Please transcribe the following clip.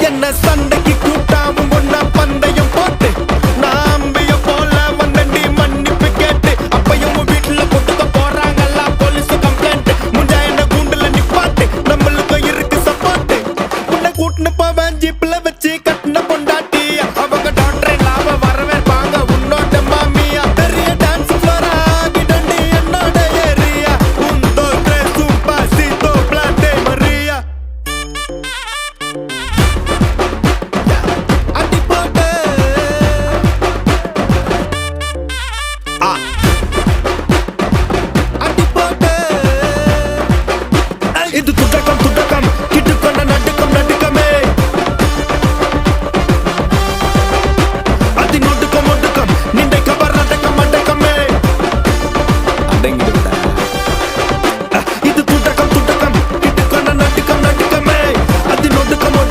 என்ன சண்டைக்கு கூட்டாவும் ஒன்னா பந்தயம் போட்டு நான் அம்பிய போல வந்தண்டி மன்னிப்பு கேட்டு அப்பயும் வீட்டுல கொட்டுக்க போறாங்கல்ல போலீஸ் கம்ப்ளைண்ட் முஞ்சா என்ன கூண்டுல நிப்பாட்டு நம்மளுக்கும் இருக்கு சப்போர்ட் உன்னை கூட்டுன்னு போவேன் ஜீப்ல வச்சு